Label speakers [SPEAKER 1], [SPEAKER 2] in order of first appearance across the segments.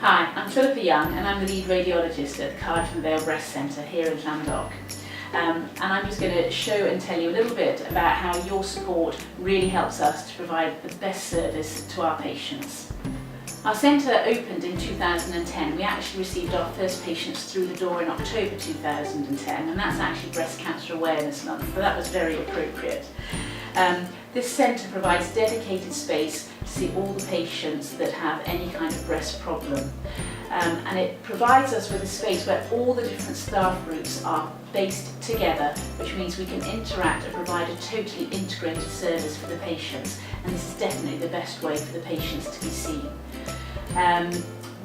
[SPEAKER 1] Hi, I'm Philippa Young and I'm the lead radiologist at the Cardiff and Vale Breast Centre here in Llandoch. And I'm just going to show and tell you a little bit about how your support really helps us to provide the best service to our patients. Our centre opened in 2010. We actually received our first patients through the door in October 2010, and that's actually Breast Cancer Awareness Month, so that was very appropriate. This centre provides dedicated space to see all the patients that have any kind of breast problem. And it provides us with a space where all the different staff groups are based together, which means we can interact and provide a totally integrated service for the patients. And this is definitely the best way for the patients to be seen.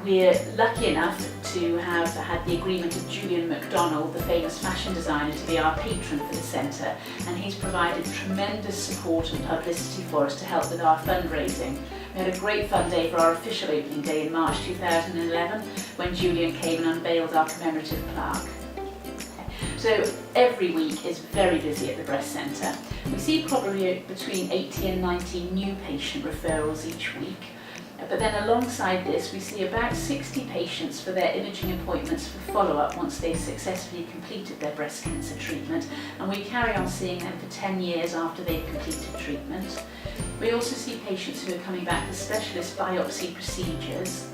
[SPEAKER 1] We're lucky enough to have had the agreement of Julian McDonnell, the famous fashion designer, to be our patron for the centre, and he's provided tremendous support and publicity for us to help with our fundraising. We had a great fun day for our official opening day in March 2011 when Julian came and unveiled our commemorative plaque. So every week is very busy at the breast centre. We see probably between 80 and 90 new patient referrals each week. But then alongside this, we see about 60 patients for their imaging appointments for follow-up once they've successfully completed their breast cancer treatment, and we carry on seeing them for 10 years after they've completed treatment. We also see patients who are coming back for specialist biopsy procedures.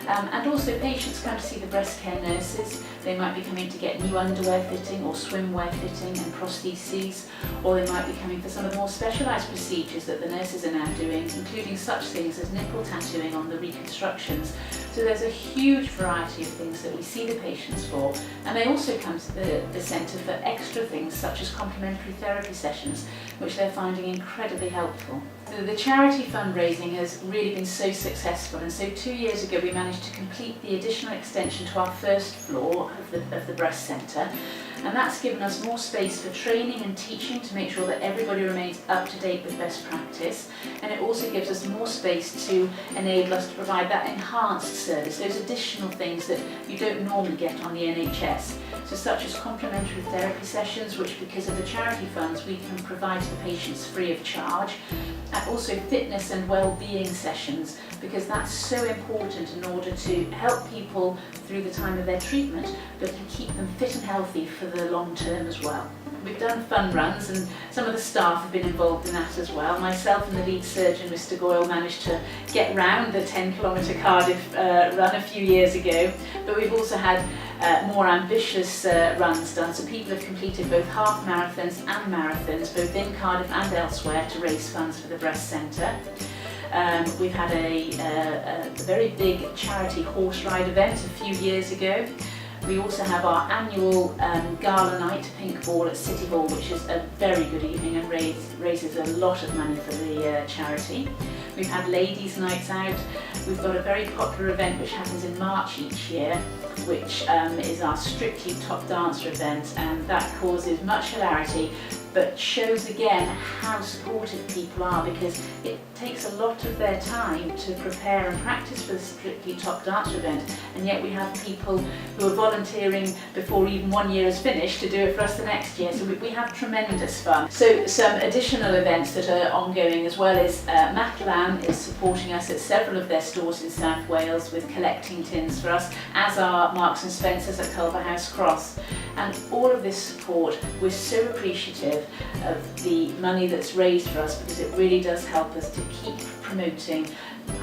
[SPEAKER 1] And also patients come to see the breast care nurses. They might be coming to get new underwear fitting or swimwear fitting and prostheses, or they might be coming for some of the more specialised procedures that the nurses are now doing, including such things as nipple tattooing on the reconstructions. So there's a huge variety of things that we see the patients for, and they also come to the centre for extra things such as complementary therapy sessions, which they're finding incredibly helpful. The charity fundraising has really been so successful, and so 2 years ago we managed to complete the additional extension to our first floor of the breast centre, and that's given us more space for training and teaching to make sure that everybody remains up to date with best practice, and it also gives us more space to enable us to provide that enhanced service, those additional things that you don't normally get on the NHS. So such as complementary therapy sessions, which because of the charity funds we can provide to the patients free of charge, and also fitness and well-being sessions, because that's so important in order to help people through the time of their treatment, but to keep them fit and healthy for the long term as well. We've done fun runs, and some of the staff have been involved in that as well. Myself and the lead surgeon, Mr. Goyle, managed to get round the 10-kilometre Cardiff run a few years ago, but we've also had more ambitious runs done, so people have completed both half marathons and marathons, both in Cardiff and elsewhere, to raise funds for the breast centre. We've had a very big charity horse ride event a few years ago. We also have our annual gala night, Pink Ball, at City Hall, which is a very good evening and raises a lot of money for the charity. We've had ladies' nights out. We've got a very popular event which happens in March each year, which is our Strictly Top Dancer event, and that causes much hilarity, but shows again how supportive people are, because it takes a lot of their time to prepare and practice for the Strictly Top Dancer event, and yet we have people who are volunteering before even 1 year is finished to do it for us the next year, so we have tremendous fun. So some additional events that are ongoing as well is Matalan is supporting us at several of their stores in South Wales with collecting tins for us, as are Marks and Spencer's at Culverhouse Cross. And all of this support, we're so appreciative of the money that's raised for us, because it really does help us to keep promoting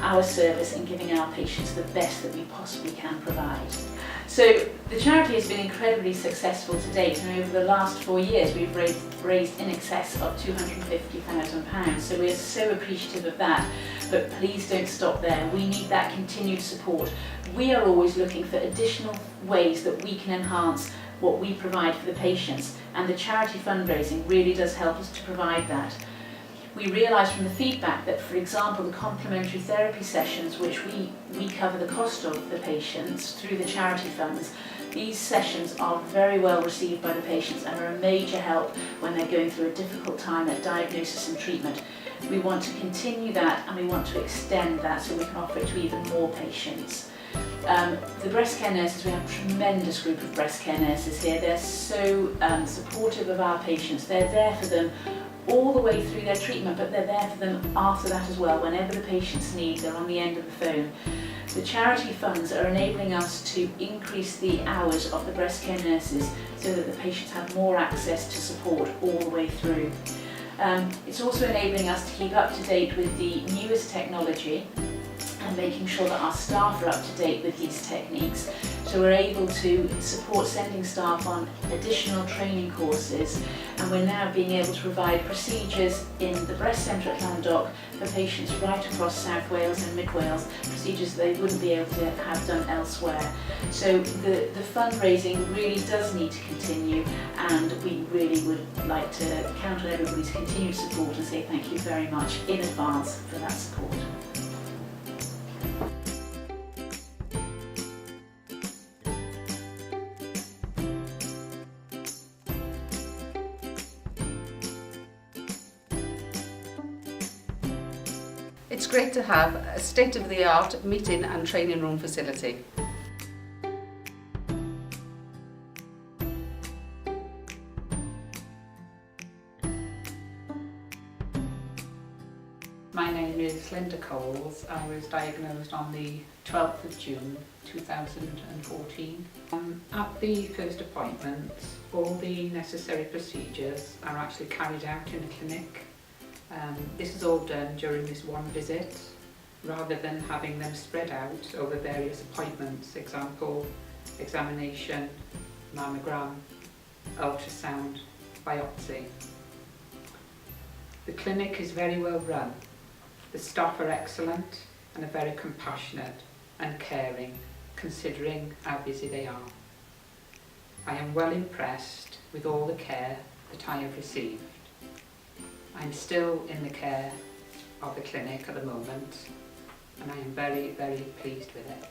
[SPEAKER 1] our service and giving our patients the best that we possibly can provide. So the charity has been incredibly successful to date, and over the last 4 years we've raised in excess of £250,000, so we're so appreciative of that. But please don't stop there, we need that continued support. We are always looking for additional ways that we can enhance what we provide for the patients, and the charity fundraising really does help us to provide that. We realise from the feedback that, for example, the complementary therapy sessions, which we cover the cost of the patients through the charity funds, these sessions are very well received by the patients and are a major help when they're going through a difficult time at diagnosis and treatment. We want to continue that, and we want to extend that so we can offer it to even more patients. The breast care nurses, we have a tremendous group of breast care nurses here. They're so supportive of our patients. They're there for them all the way through their treatment, but they're there for them after that as well. Whenever the patients need, they're on the end of the phone. The charity funds are enabling us to increase the hours of the breast care nurses so that the patients have more access to support all the way through. It's also enabling us to keep up to date with the newest technology and making sure that our staff are up to date with these techniques. So we're able to support sending staff on additional training courses, and we're now being able to provide procedures in the breast centre at Llandoch for patients right across South Wales and Mid Wales, procedures they wouldn't be able to have done elsewhere. So the fundraising really does need to continue, and we really would like to count on everybody's continued support and say thank you very much in advance for that support.
[SPEAKER 2] It's great to have a state-of-the-art meeting and training room facility.
[SPEAKER 3] My name is Linda Coles. I was diagnosed on the 12th of June 2014. At the first appointment, all the necessary procedures are actually carried out in a clinic. This is all done during this one visit, rather than having them spread out over various appointments, example, examination, mammogram, ultrasound, biopsy. The clinic is very well run. The staff are excellent and are very compassionate and caring, considering how busy they are. I am well impressed with all the care that I have received. I'm still in the care of the clinic at the moment, and I am very, very pleased with it.